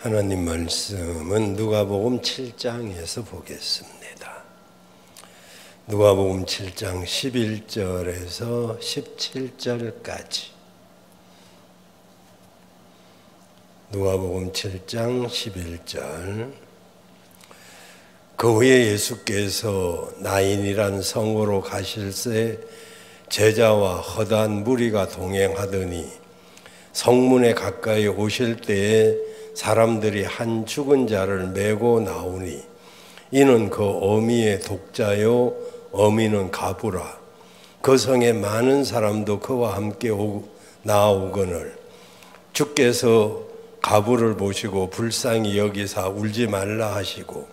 하나님 말씀은 누가복음 7장에서 보겠습니다. 누가복음 7장 11절에서 17절까지. 누가복음 7장 11절. 그 후에 예수께서 나인이란 성으로 가실새 제자와 허다한 무리가 동행하더니 성문에 가까이 오실 때에 사람들이 한 죽은 자를 메고 나오니 이는 그 어미의 독자요 어미는 가부라. 그 성에 많은 사람도 그와 함께 나아오거늘 주께서 가부를 보시고 불쌍히 여기사 울지 말라 하시고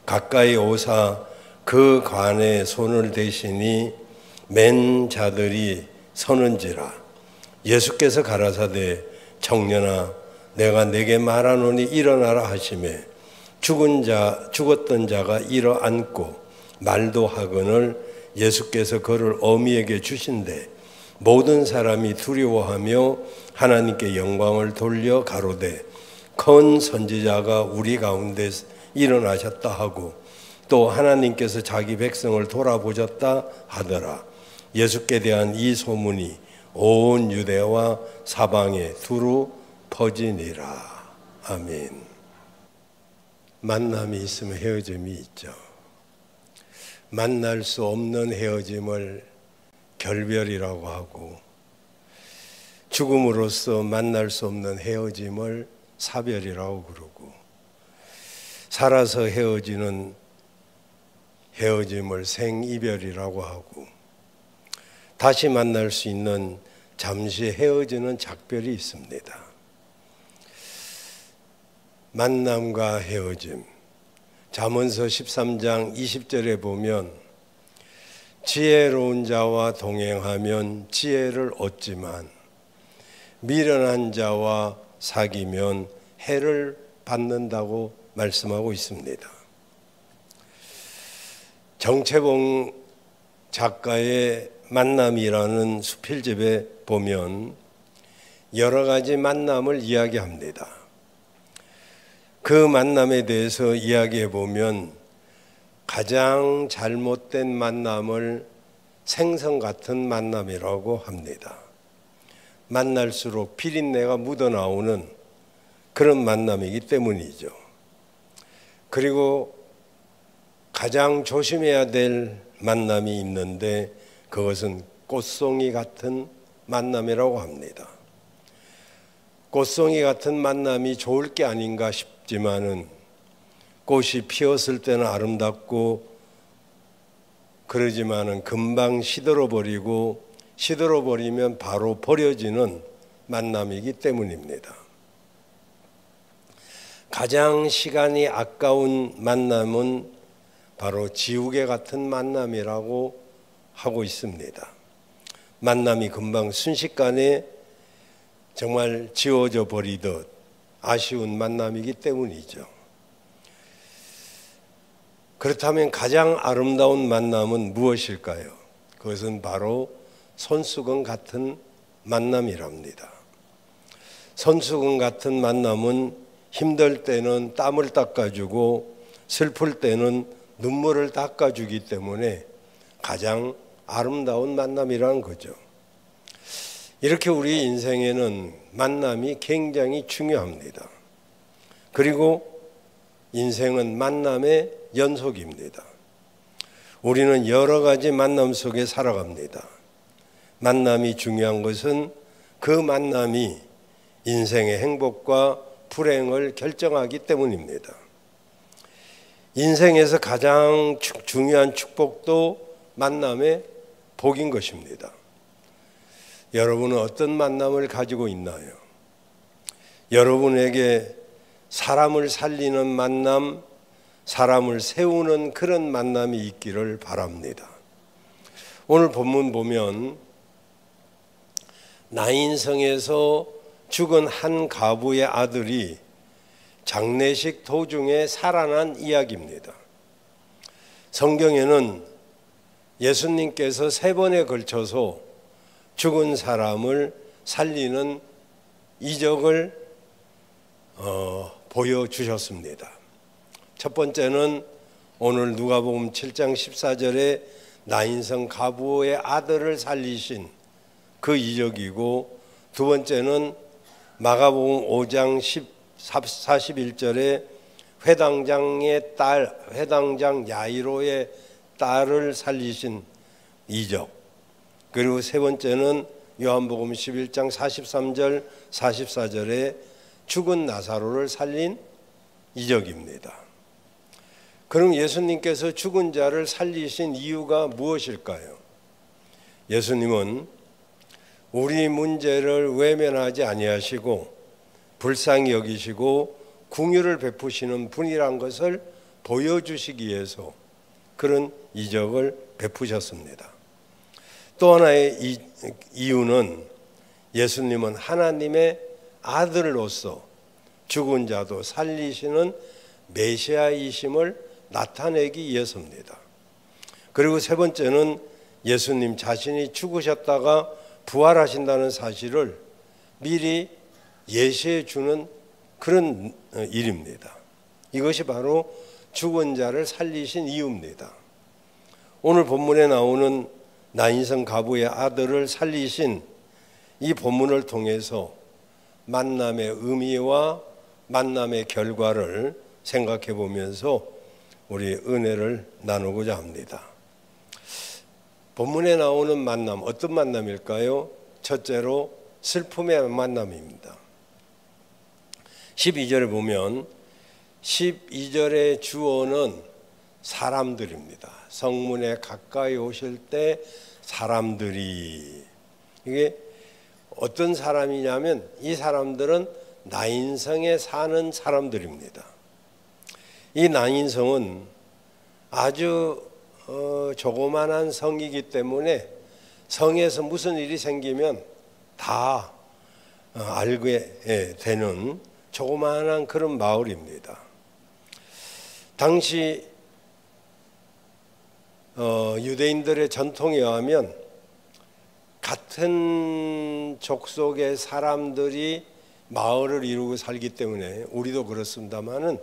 가까이 오사 그 관에 손을 대시니 맨 자들이 서는지라. 예수께서 가라사대 청년아 내가 네게 말하노니 일어나라 하시매 죽었던 자가 일어앉고 말도 하거늘 예수께서 그를 어미에게 주신대 모든 사람이 두려워하며 하나님께 영광을 돌려 가로되 큰 선지자가 우리 가운데 일어나셨다 하고 또 하나님께서 자기 백성을 돌아보셨다 하더라. 예수께 대한 이 소문이 온 유대와 사방에 두루 퍼지니라. 아멘. 만남이 있으면 헤어짐이 있죠. 만날 수 없는 헤어짐을 결별이라고 하고 죽음으로써 만날 수 없는 헤어짐을 사별이라고 그러고 살아서 헤어지는 헤어짐을 생이별이라고 하고 다시 만날 수 있는 잠시 헤어지는 작별이 있습니다. 만남과 헤어짐. 잠언서 13장 20절에 보면 지혜로운 자와 동행하면 지혜를 얻지만 미련한 자와 사귀면 해를 받는다고 말씀하고 있습니다. 정채봉 작가의 만남이라는 수필집에 보면 여러 가지 만남을 이야기합니다. 그 만남에 대해서 이야기해 보면 가장 잘못된 만남을 생선 같은 만남이라고 합니다. 만날수록 비린내가 묻어나오는 그런 만남이기 때문이죠. 그리고 가장 조심해야 될 만남이 있는데 그것은 꽃송이 같은 만남이라고 합니다. 꽃송이 같은 만남이 좋을 게 아닌가 싶지만은 꽃이 피었을 때는 아름답고 그러지만은 금방 시들어버리고 시들어버리면 바로 버려지는 만남이기 때문입니다. 가장 시간이 아까운 만남은 바로 지우개 같은 만남이라고 하고 있습니다. 만남이 금방 순식간에 정말 지워져 버리듯 아쉬운 만남이기 때문이죠. 그렇다면 가장 아름다운 만남은 무엇일까요? 그것은 바로 손수건 같은 만남이랍니다. 손수건 같은 만남은 힘들 때는 땀을 닦아주고 슬플 때는 눈물을 닦아주기 때문에 가장 아름다운 만남이라는 거죠. 이렇게 우리 인생에는 만남이 굉장히 중요합니다. 그리고 인생은 만남의 연속입니다. 우리는 여러 가지 만남 속에 살아갑니다. 만남이 중요한 것은 그 만남이 인생의 행복과 불행을 결정하기 때문입니다. 인생에서 가장 중요한 축복도 만남의 복인 것입니다. 여러분은 어떤 만남을 가지고 있나요? 여러분에게 사람을 살리는 만남, 사람을 세우는 그런 만남이 있기를 바랍니다. 오늘 본문 보면 나인성에서 죽은 한 가부의 아들이 장례식 도중에 살아난 이야기입니다. 성경에는 예수님께서 3번에 걸쳐서 죽은 사람을 살리는 이적을 보여주셨습니다. 첫 번째는 오늘 누가복음 7장 14절에 나인성 가부의 아들을 살리신 그 이적이고, 두 번째는 마가복음 5장 41절에 회당장의 딸, 회당장 야이로의 딸을 살리신 이적, 그리고 세 번째는 요한복음 11장 43절 44절에 죽은 나사로를 살린 이적입니다. 그럼 예수님께서 죽은 자를 살리신 이유가 무엇일까요? 예수님은 우리 문제를 외면하지 아니하시고 불쌍히 여기시고 긍휼을 베푸시는 분이란 것을 보여주시기 위해서 그런 이적을 베푸셨습니다. 또 하나의 이유는 예수님은 하나님의 아들로서 죽은 자도 살리시는 메시아이심을 나타내기 위해서입니다. 그리고 세 번째는 예수님 자신이 죽으셨다가 부활하신다는 사실을 미리 예시해 주는 그런 일입니다. 이것이 바로 죽은 자를 살리신 이유입니다. 오늘 본문에 나오는 나인성 가부의 아들을 살리신 이 본문을 통해서 만남의 의미와 만남의 결과를 생각해 보면서 우리 은혜를 나누고자 합니다. 본문에 나오는 만남, 어떤 만남일까요? 첫째로 슬픔의 만남입니다. 12절을 보면 12절의 주어는 사람들입니다. 성문에 가까이 오실 때 사람들이, 이게 어떤 사람이냐면 이 사람들은 나인성에 사는 사람들입니다. 이 나인성은 아주 조그만한 성이기 때문에 성에서 무슨 일이 생기면 다 알게 되는 조그만한 그런 마을입니다. 당시 유대인들의 전통에 의하면 같은 족속의 사람들이 마을을 이루고 살기 때문에 우리도 그렇습니다만은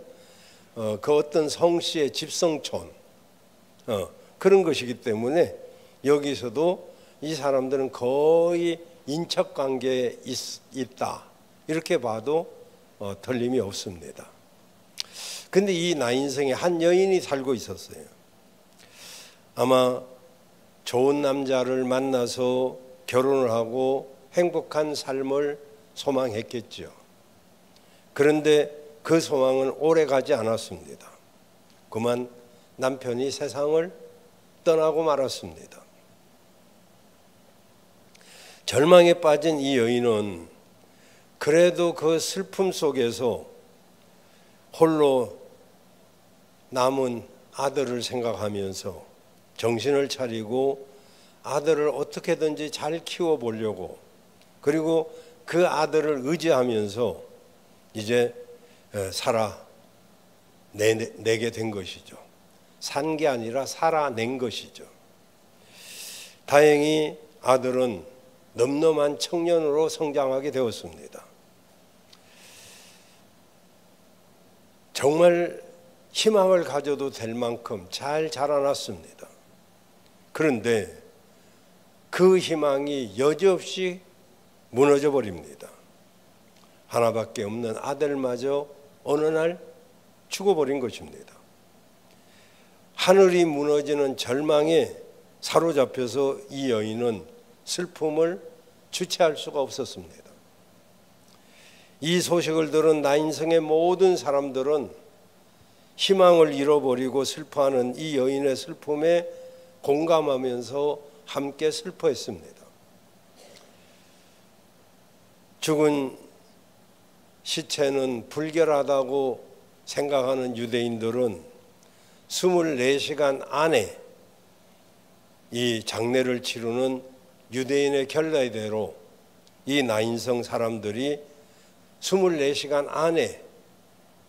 그 어떤 성씨의 집성촌 그런 것이기 때문에 여기서도 이 사람들은 거의 인척관계에 있다 이렇게 봐도 틀림이 없습니다. 근데 이 나인성에 한 여인이 살고 있었어요. 아마 좋은 남자를 만나서 결혼을 하고 행복한 삶을 소망했겠죠. 그런데 그 소망은 오래 가지 않았습니다. 그만 남편이 세상을 떠나고 말았습니다. 절망에 빠진 이 여인은 그래도 그 슬픔 속에서 홀로 남은 아들을 생각하면서 정신을 차리고 아들을 어떻게든지 잘 키워보려고, 그리고 그 아들을 의지하면서 이제 살아내게 된 것이죠. 산 게 아니라 살아낸 것이죠. 다행히 아들은 넘넘한 청년으로 성장하게 되었습니다. 정말 희망을 가져도 될 만큼 잘 자라났습니다. 그런데 그 희망이 여지없이 무너져 버립니다. 하나밖에 없는 아들마저 어느 날 죽어버린 것입니다. 하늘이 무너지는 절망에 사로잡혀서 이 여인은 슬픔을 주체할 수가 없었습니다. 이 소식을 들은 나인성의 모든 사람들은 희망을 잃어버리고 슬퍼하는 이 여인의 슬픔에 공감하면서 함께 슬퍼했습니다. 죽은 시체는 불결하다고 생각하는 유대인들은 24시간 안에 이 장례를 치르는 유대인의 결례대로 이 나인성 사람들이 24시간 안에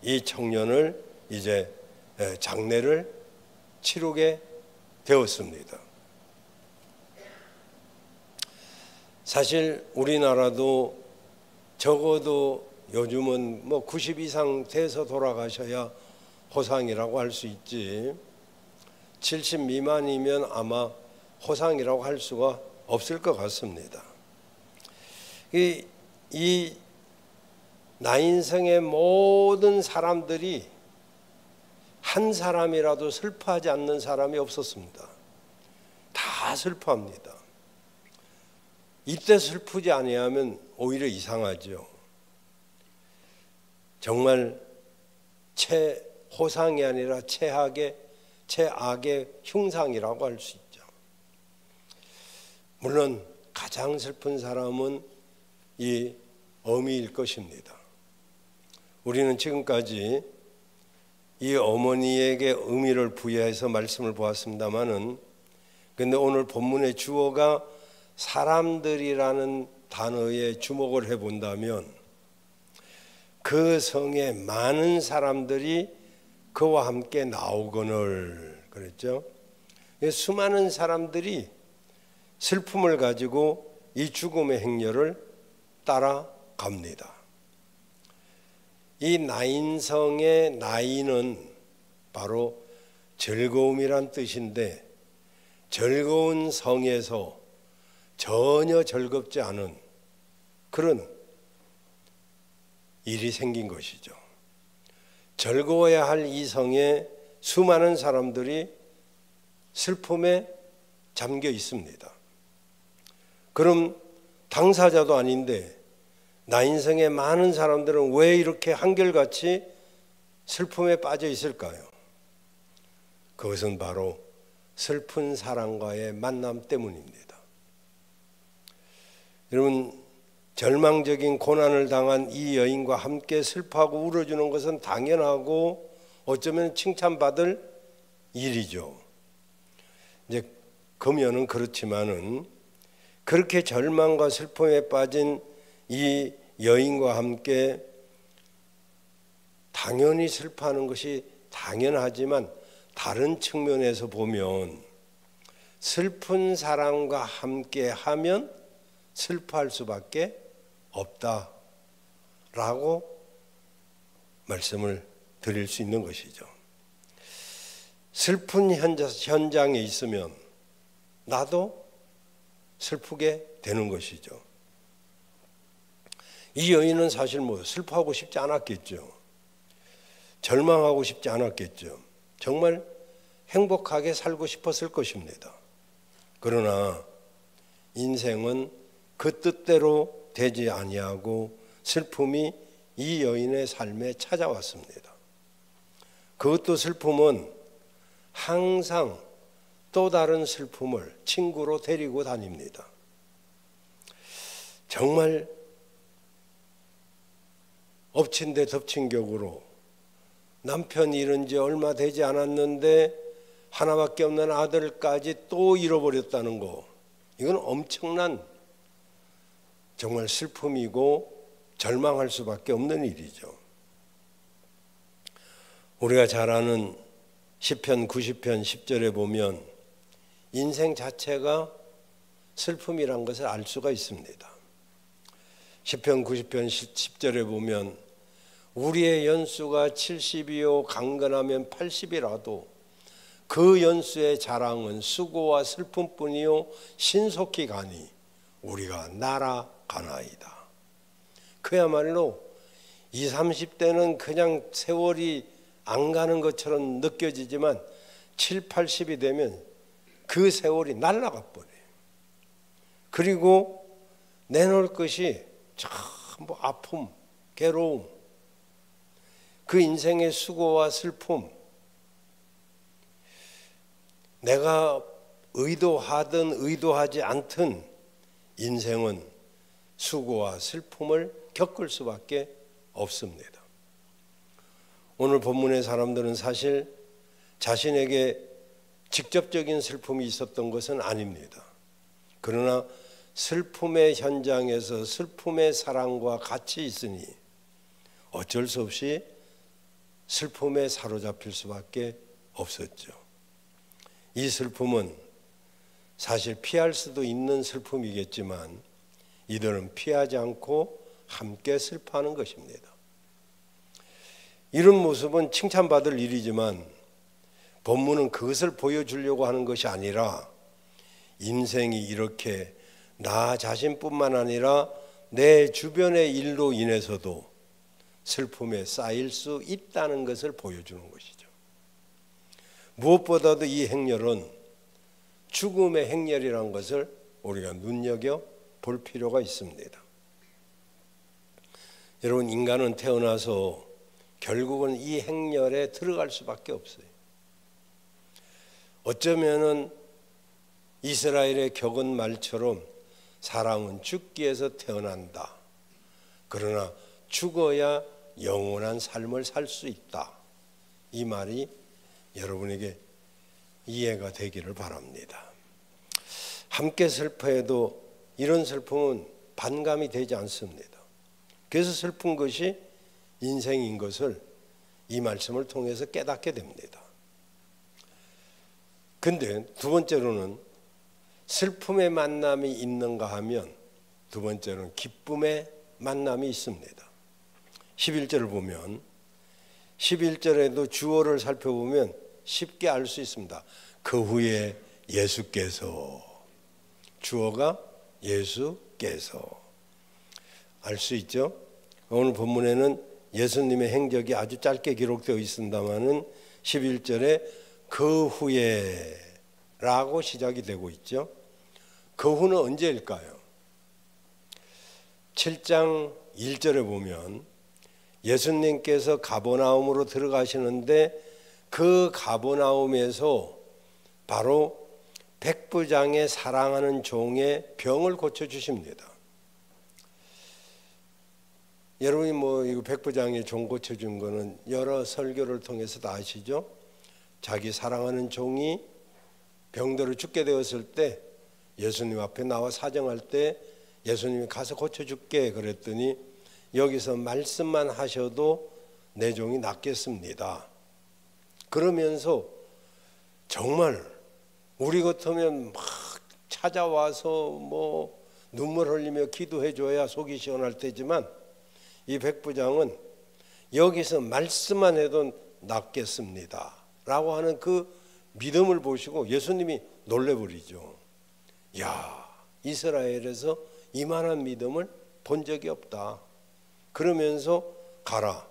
이 청년을 이제 장례를 치르게 되었습니다. 사실 우리나라도 적어도 요즘은 뭐 90 이상 돼서 돌아가셔야 호상이라고 할 수 있지, 70 미만이면 아마 호상이라고 할 수가 없을 것 같습니다. 이 나인성의 모든 사람들이 한 사람이라도 슬퍼하지 않는 사람이 없었습니다. 다 슬퍼합니다. 이때 슬프지 아니하면 오히려 이상하죠. 정말 최호상이 아니라 최악의 흉상이라고 할 수 있죠. 물론 가장 슬픈 사람은 이 어미일 것입니다. 우리는 지금까지 이 어머니에게 의미를 부여해서 말씀을 보았습니다마는, 근데 오늘 본문의 주어가 사람들이라는 단어에 주목을 해본다면 그 성에 많은 사람들이 그와 함께 나오거늘 그랬죠. 수많은 사람들이 슬픔을 가지고 이 죽음의 행렬을 따라갑니다. 이 나인성의 나인은 바로 즐거움이란 뜻인데, 즐거운 성에서 전혀 즐겁지 않은 그런 일이 생긴 것이죠. 즐거워야 할 이 성에 수많은 사람들이 슬픔에 잠겨 있습니다. 그럼 당사자도 아닌데 나인성의 많은 사람들은 왜 이렇게 한결같이 슬픔에 빠져 있을까요? 그것은 바로 슬픈 사랑과의 만남 때문입니다. 여러분, 절망적인 고난을 당한 이 여인과 함께 슬퍼하고 울어주는 것은 당연하고 어쩌면 칭찬받을 일이죠. 이제 금연은 그렇지만은 그렇게 절망과 슬픔에 빠진 이 여인과 함께 당연히 슬퍼하는 것이 당연하지만, 다른 측면에서 보면 슬픈 사람과 함께 하면 슬퍼할 수밖에 없다라고 말씀을 드릴 수 있는 것이죠. 슬픈 현장에 있으면 나도 슬프게 되는 것이죠. 이 여인은 사실 슬퍼하고 싶지 않았겠죠. 절망하고 싶지 않았겠죠. 정말 행복하게 살고 싶었을 것입니다. 그러나 인생은 그 뜻대로 되지 아니하고 슬픔이 이 여인의 삶에 찾아왔습니다. 그것도 슬픔은 항상 또 다른 슬픔을 친구로 데리고 다닙니다. 정말 엎친 데 덮친 격으로 남편이 잃은 지 얼마 되지 않았는데 하나밖에 없는 아들까지 또 잃어버렸다는 거, 이건 엄청난 정말 슬픔이고 절망할 수밖에 없는 일이죠. 우리가 잘 아는 시편 90편 10절에 보면 인생 자체가 슬픔이란 것을 알 수가 있습니다. 시편 90편 10절에 보면 우리의 연수가 70이요 강건하면 80이라도 그 연수의 자랑은 수고와 슬픔뿐이요 신속히 가니 우리가 날아가나이다. 그야말로 20, 30대는 그냥 세월이 안 가는 것처럼 느껴지지만 7, 80이 되면 그 세월이 날아가 버려요. 그리고 내놓을 것이 전부 아픔, 괴로움, 그 인생의 수고와 슬픔, 내가 의도하든 의도하지 않든 인생은 수고와 슬픔을 겪을 수밖에 없습니다. 오늘 본문의 사람들은 사실 자신에게 직접적인 슬픔이 있었던 것은 아닙니다. 그러나 슬픔의 현장에서 슬픔의 사랑과 같이 있으니 어쩔 수 없이 슬픔에 사로잡힐 수밖에 없었죠. 이 슬픔은 사실 피할 수도 있는 슬픔이겠지만 이들은 피하지 않고 함께 슬퍼하는 것입니다. 이런 모습은 칭찬받을 일이지만 본문은 그것을 보여주려고 하는 것이 아니라 인생이 이렇게 나 자신뿐만 아니라 내 주변의 일로 인해서도 슬픔에 쌓일 수 있다는 것을 보여주는 것이죠. 무엇보다도 이 행렬은 죽음의 행렬이라는 것을 우리가 눈여겨 볼 필요가 있습니다. 여러분, 인간은 태어나서 결국은 이 행렬에 들어갈 수밖에 없어요. 어쩌면은 이스라엘의 격언 말처럼 사람은 죽기 위해서 태어난다. 그러나 죽어야 영원한 삶을 살 수 있다. 이 말이 여러분에게 이해가 되기를 바랍니다. 함께 슬퍼해도 이런 슬픔은 반감이 되지 않습니다. 그래서 슬픈 것이 인생인 것을 이 말씀을 통해서 깨닫게 됩니다. 근데 두 번째로는 슬픔의 만남이 있는가 하면 두 번째로는 기쁨의 만남이 있습니다. 11절을 보면 11절에도 주어를 살펴보면 쉽게 알 수 있습니다. 그 후에 예수께서, 주어가 예수께서 알 수 있죠. 오늘 본문에는 예수님의 행적이 아주 짧게 기록되어 있습니다마는 11절에 그 후에 라고 시작이 되고 있죠. 그 후는 언제일까요? 7장 1절에 보면 예수님께서 가버나움으로 들어가시는데 그 가버나움에서 바로 백부장의 사랑하는 종의 병을 고쳐주십니다. 여러분이 이거 백부장의 종 고쳐준 거는 여러 설교를 통해서 다 아시죠? 자기 사랑하는 종이 병들어 죽게 되었을 때 예수님 앞에 나와 사정할 때 예수님이 가서 고쳐줄게 그랬더니 여기서 말씀만 하셔도 내 종이 낫겠습니다. 그러면서 정말 우리 같으면 막 찾아와서 눈물 흘리며 기도해줘야 속이 시원할 테지만 이 백부장은 여기서 말씀만 해도 낫겠습니다 라고 하는 그 믿음을 보시고 예수님이 놀래버리죠. 야, 이스라엘에서 이만한 믿음을 본 적이 없다. 그러면서 가라,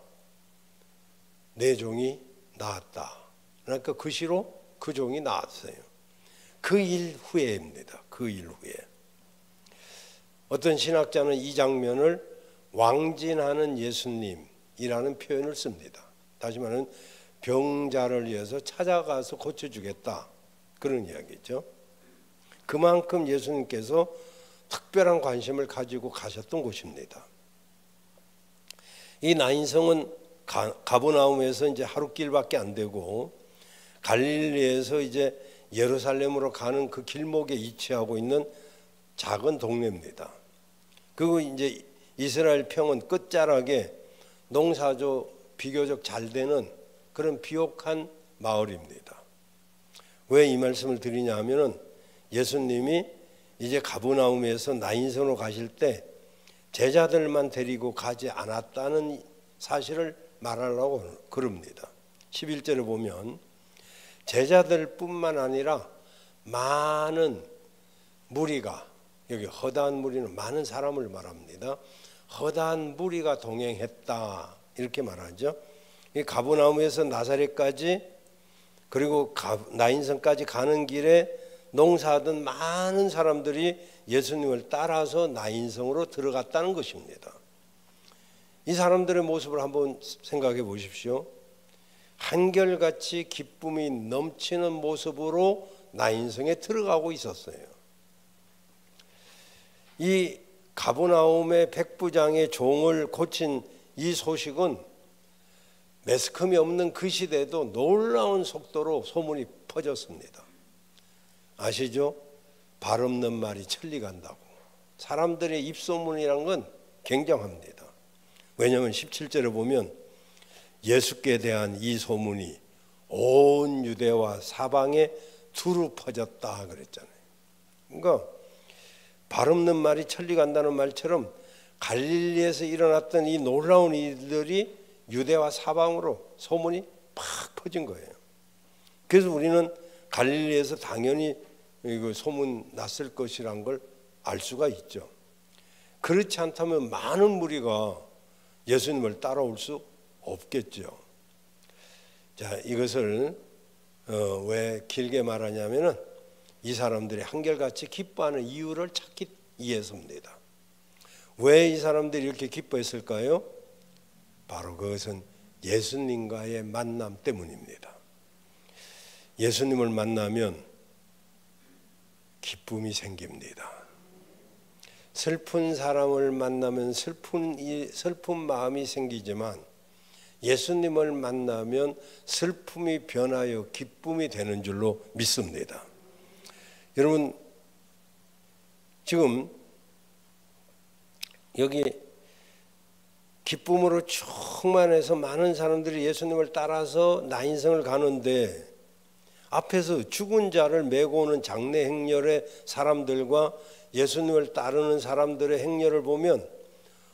내 종이 나았다. 그러니까 그 시로 그 종이 나았어요. 그 일 후에입니다. 그 일 후에 어떤 신학자는 이 장면을 왕진하는 예수님이라는 표현을 씁니다. 다시 말하면 병자를 위해서 찾아가서 고쳐주겠다, 그런 이야기죠. 그만큼 예수님께서 특별한 관심을 가지고 가셨던 곳입니다. 이 나인성은 가버나움에서 이제 하루길밖에 안 되고 갈릴리에서 이제 예루살렘으로 가는 그 길목에 위치하고 있는 작은 동네입니다. 그리고 이제 이스라엘 평은 끝자락에 농사도 비교적 잘 되는 그런 비옥한 마을입니다. 왜 이 말씀을 드리냐 하면은 예수님이 이제 가버나움에서 나인성으로 가실 때 제자들만 데리고 가지 않았다는 사실을 말하려고 그럽니다. 11절에 보면 제자들뿐만 아니라 많은 무리가, 여기 허다한 무리는 많은 사람을 말합니다. 허다한 무리가 동행했다, 이렇게 말하죠. 가버나움에서 나사렛까지 그리고 나인성까지 가는 길에 농사하던 많은 사람들이 예수님을 따라서 나인성으로 들어갔다는 것입니다. 이 사람들의 모습을 한번 생각해 보십시오. 한결같이 기쁨이 넘치는 모습으로 나인성에 들어가고 있었어요. 이 가버나움의 백부장의 종을 고친 이 소식은 매스컴이 없는 그 시대에도 놀라운 속도로 소문이 퍼졌습니다. 아시죠? 발 없는 말이 천리 간다고. 사람들의 입소문이란 건 굉장합니다. 왜냐하면 17절에 보면 예수께 대한 이 소문이 온 유대와 사방에 두루 퍼졌다 그랬잖아요. 그러니까 발 없는 말이 천리 간다는 말처럼 갈릴리에서 일어났던 이 놀라운 일들이 유대와 사방으로 소문이 팍 퍼진 거예요. 그래서 우리는 갈릴리에서 당연히 이거 소문 났을 것이란 걸 알 수가 있죠. 그렇지 않다면 많은 무리가 예수님을 따라올 수 없겠죠. 자, 이것을 왜 길게 말하냐면은 이 사람들이 한결같이 기뻐하는 이유를 찾기 위해서입니다. 왜 이 사람들이 이렇게 기뻐했을까요? 바로 그것은 예수님과의 만남 때문입니다. 예수님을 만나면 기쁨이 생깁니다. 슬픈 사람을 만나면 슬픈 마음이 생기지만 예수님을 만나면 슬픔이 변하여 기쁨이 되는 줄로 믿습니다. 여러분, 지금 여기 기쁨으로 충만해서 많은 사람들이 예수님을 따라서 나인성을 가는데 앞에서 죽은 자를 메고 오는 장례 행렬의 사람들과 예수님을 따르는 사람들의 행렬을 보면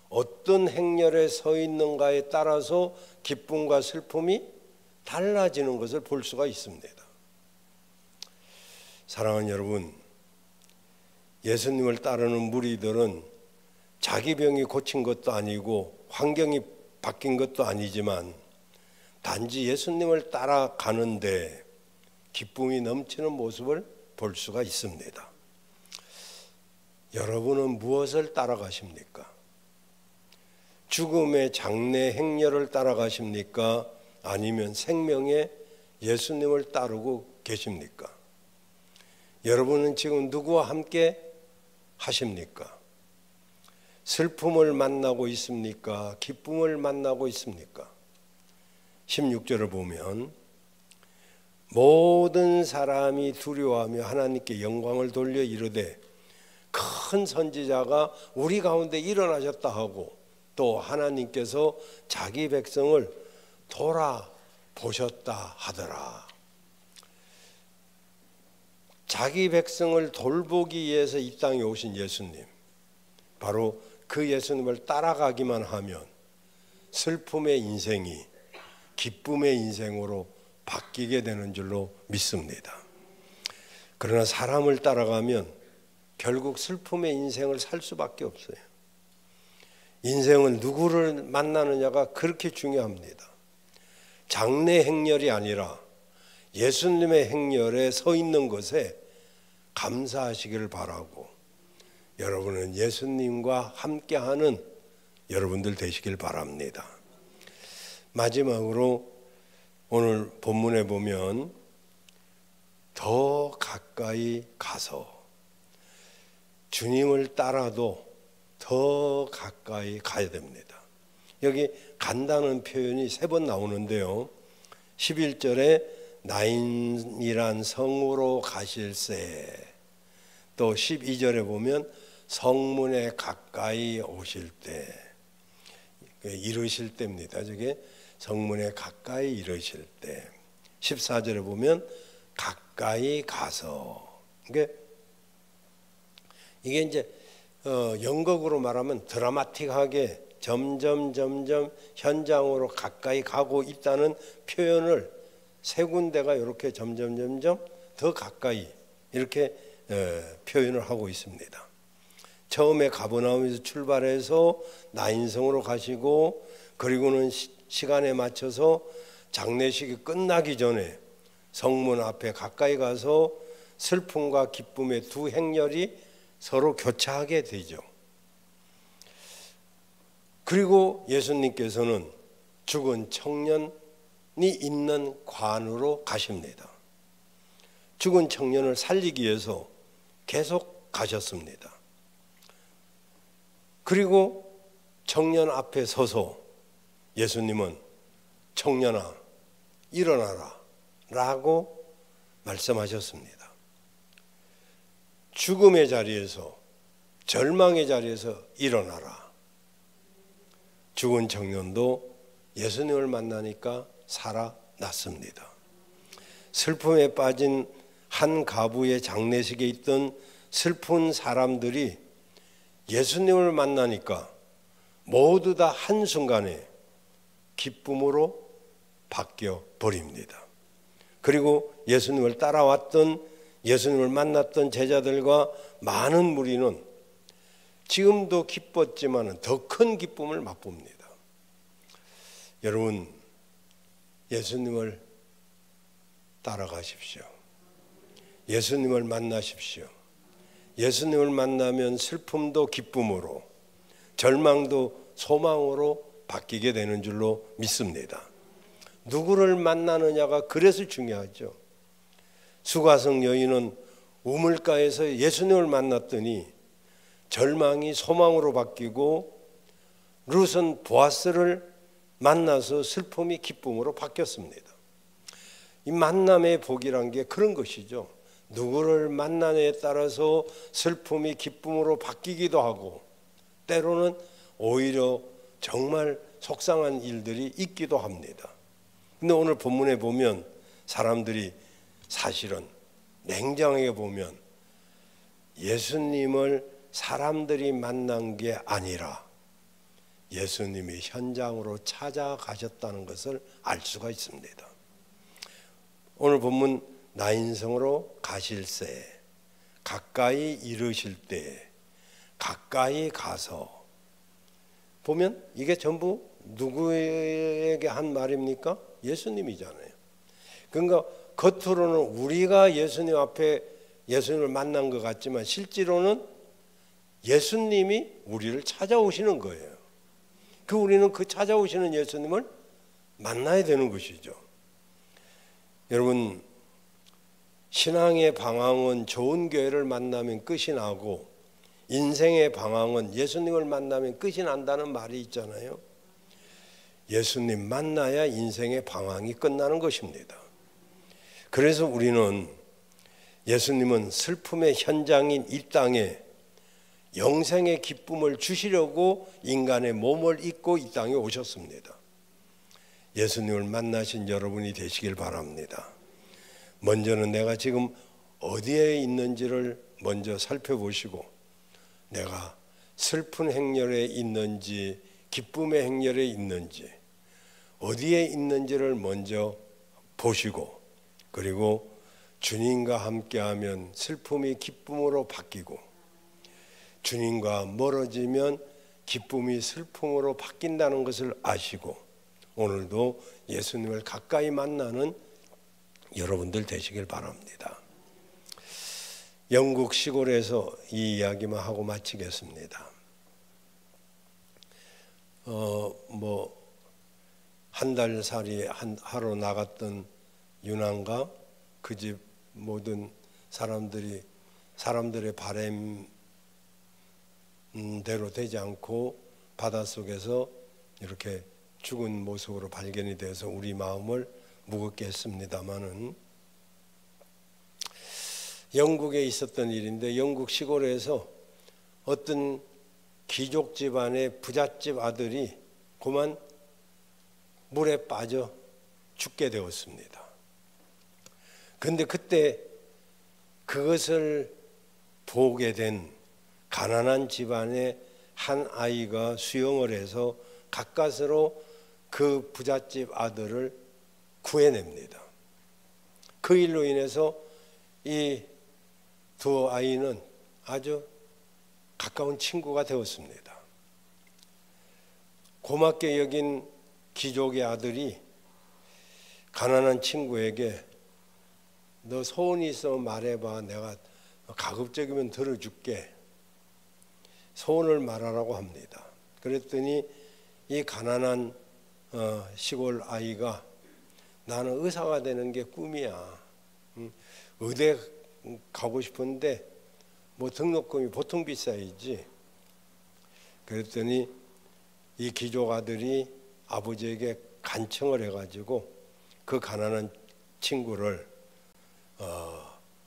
어떤 행렬에 서 있는가에 따라서 기쁨과 슬픔이 달라지는 것을 볼 수가 있습니다. 사랑하는 여러분, 예수님을 따르는 무리들은 자기 병이 고친 것도 아니고 환경이 바뀐 것도 아니지만 단지 예수님을 따라가는데 기쁨이 넘치는 모습을 볼 수가 있습니다. 여러분은 무엇을 따라가십니까? 죽음의 장례 행렬을 따라가십니까? 아니면 생명의 예수님을 따르고 계십니까? 여러분은 지금 누구와 함께 하십니까? 슬픔을 만나고 있습니까? 기쁨을 만나고 있습니까? 16절을 보면 모든 사람이 두려워하며 하나님께 영광을 돌려 이르되 큰 선지자가 우리 가운데 일어나셨다 하고 또 하나님께서 자기 백성을 돌아보셨다 하더라. 자기 백성을 돌보기 위해서 이 땅에 오신 예수님, 바로 그 예수님을 따라가기만 하면 슬픔의 인생이 기쁨의 인생으로 바뀌게 되는 줄로 믿습니다. 그러나 사람을 따라가면 결국 슬픔의 인생을 살 수밖에 없어요. 인생은 누구를 만나느냐가 그렇게 중요합니다. 장례 행렬이 아니라 예수님의 행렬에 서 있는 것에 감사하시기를 바라고 여러분은 예수님과 함께하는 여러분들 되시길 바랍니다. 마지막으로 오늘 본문에 보면 더 가까이 가서 주님을 따라도 더 가까이 가야 됩니다. 여기 간다는 표현이 3번 나오는데요. 11절에 나인이란 성으로 가실새, 또 12절에 보면 성문에 가까이 오실 때, 이르실 때입니다. 저게 성문에 가까이 이르실 때. 14절에 보면 가까이 가서. 이게 이제 연극으로 말하면 드라마틱하게 점점 현장으로 가까이 가고 있다는 표현을 3군데가 이렇게 점점 더 가까이 이렇게 표현을 하고 있습니다. 처음에 가버나움에서 출발해서 나인성으로 가시고 그리고는 시간에 맞춰서 장례식이 끝나기 전에 성문 앞에 가까이 가서 슬픔과 기쁨의 두 행렬이 서로 교차하게 되죠. 그리고 예수님께서는 죽은 청년이 있는 관으로 가십니다. 죽은 청년을 살리기 위해서 계속 가셨습니다. 그리고 청년 앞에 서서 예수님은 청년아 일어나라 라고 말씀하셨습니다. 죽음의 자리에서, 절망의 자리에서 일어나라. 죽은 청년도 예수님을 만나니까 살아났습니다. 슬픔에 빠진 한 가부의 장례식에 있던 슬픈 사람들이 예수님을 만나니까 모두 다 한순간에 기쁨으로 바뀌어 버립니다. 그리고 예수님을 따라왔던, 예수님을 만났던 제자들과 많은 무리는 지금도 기뻤지만 더 큰 기쁨을 맛봅니다. 여러분, 예수님을 따라가십시오. 예수님을 만나십시오. 예수님을 만나면 슬픔도 기쁨으로, 절망도 소망으로 바뀌게 되는 줄로 믿습니다. 누구를 만나느냐가 그래서 중요하죠. 수가성 여인은 우물가에서 예수님을 만났더니 절망이 소망으로 바뀌고, 룻은 보아스를 만나서 슬픔이 기쁨으로 바뀌었습니다. 이 만남의 복이란 게 그런 것이죠. 누구를 만나냐에 따라서 슬픔이 기쁨으로 바뀌기도 하고, 때로는 오히려 정말 속상한 일들이 있기도 합니다. 근데 오늘 본문에 보면 사람들이 사실은 냉정하게 보면 예수님을 사람들이 만난 게 아니라 예수님이 현장으로 찾아가셨다는 것을 알 수가 있습니다. 오늘 본문 나인성으로 가실새 가까이 이르실 때 가까이 가서 보면 이게 전부 누구에게 한 말입니까? 예수님이잖아요. 그러니까 겉으로는 우리가 예수님 앞에 예수님을 만난 것 같지만 실제로는 예수님이 우리를 찾아오시는 거예요. 우리는 그 찾아오시는 예수님을 만나야 되는 것이죠. 여러분, 신앙의 방황은 좋은 교회를 만나면 끝이 나고 인생의 방황은 예수님을 만나면 끝이 난다는 말이 있잖아요. 예수님 만나야 인생의 방황이 끝나는 것입니다. 그래서 우리는 예수님은 슬픔의 현장인 이 땅에 영생의 기쁨을 주시려고 인간의 몸을 입고 이 땅에 오셨습니다. 예수님을 만나신 여러분이 되시길 바랍니다. 먼저는 내가 지금 어디에 있는지를 먼저 살펴보시고, 내가 슬픈 행렬에 있는지 기쁨의 행렬에 있는지 어디에 있는지를 먼저 보시고, 그리고 주님과 함께하면 슬픔이 기쁨으로 바뀌고, 주님과 멀어지면 기쁨이 슬픔으로 바뀐다는 것을 아시고, 오늘도 예수님을 가까이 만나는 여러분들 되시길 바랍니다. 영국 시골에서 이 이야기만 하고 마치겠습니다. 한 달 살이 하러 나갔던 유난과 그 집 모든 사람들의 바람대로 되지 않고 바닷속에서 이렇게 죽은 모습으로 발견이 돼서 우리 마음을 무겁게 했습니다마는, 영국에 있었던 일인데, 영국 시골에서 어떤 귀족 집안의 부잣집 아들이 그만 물에 빠져 죽게 되었습니다. 그런데 그때 그것을 보게 된 가난한 집안의 한 아이가 수영을 해서 가까스로 그 부잣집 아들을 구해냅니다. 그 일로 인해서 이 두 아이는 아주 가까운 친구가 되었습니다. 고맙게 여긴 귀족의 아들이 가난한 친구에게 너 소원이 있으면 말해봐, 내가 가급적이면 들어줄게, 소원을 말하라고 합니다. 그랬더니 이 가난한 시골 아이가 나는 의사가 되는 게 꿈이야. 의대 가고 싶은데 뭐 등록금이 보통 비싸야지. 그랬더니 이 귀족 아들이 아버지에게 간청을 해가지고 그 가난한 친구를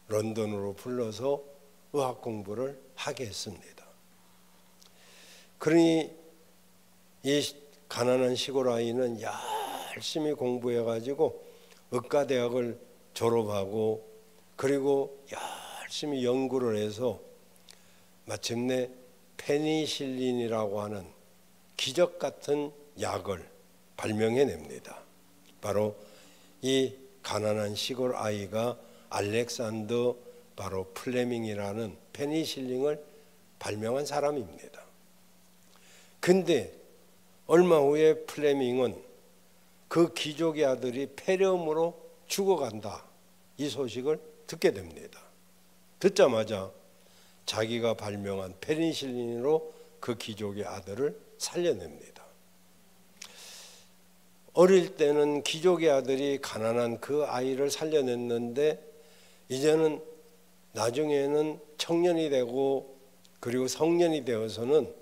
런던으로 불러서 의학 공부를 하게 했습니다. 그러니 이 가난한 시골 아이는 열심히 공부해가지고 의과대학을 졸업하고, 그리고 열심히 연구를 해서 마침내 페니실린이라고 하는 기적 같은 약을 발명해냅니다. 바로 이 가난한 시골 아이가 알렉산더 바로 플레밍이라는 페니실린을 발명한 사람입니다. 근데 얼마 후에 플레밍은 그 귀족의 아들이 폐렴으로 죽어간다, 이 소식을 듣게 됩니다. 듣자마자 자기가 발명한 페니실린으로 그 귀족의 아들을 살려냅니다. 어릴 때는 귀족의 아들이 가난한 그 아이를 살려냈는데 이제는 나중에는 청년이 되고 그리고 성년이 되어서는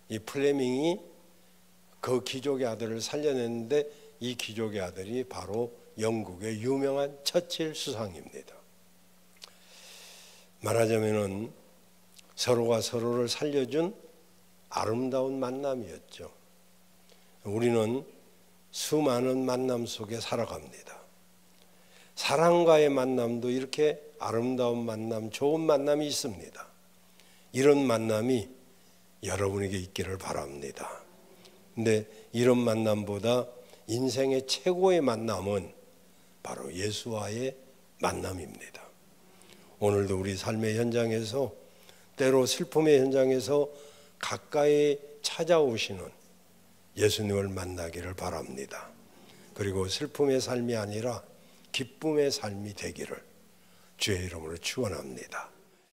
이 플레밍이 그 귀족의 아들을 살려냈는데 이 귀족의 아들이 바로 영국의 유명한 처칠 수상입니다. 말하자면은 서로가 서로를 살려준 아름다운 만남이었죠. 우리는 수많은 만남 속에 살아갑니다. 사랑과의 만남도 이렇게 아름다운 만남, 좋은 만남이 있습니다. 이런 만남이 여러분에게 있기를 바랍니다. 근데 이런 만남보다 인생의 최고의 만남은 바로 예수와의 만남입니다. 오늘도 우리 삶의 현장에서 때로 슬픔의 현장에서 가까이 찾아오시는 예수님을 만나기를 바랍니다. 그리고 슬픔의 삶이 아니라 기쁨의 삶이 되기를 주의 이름으로 축원합니다.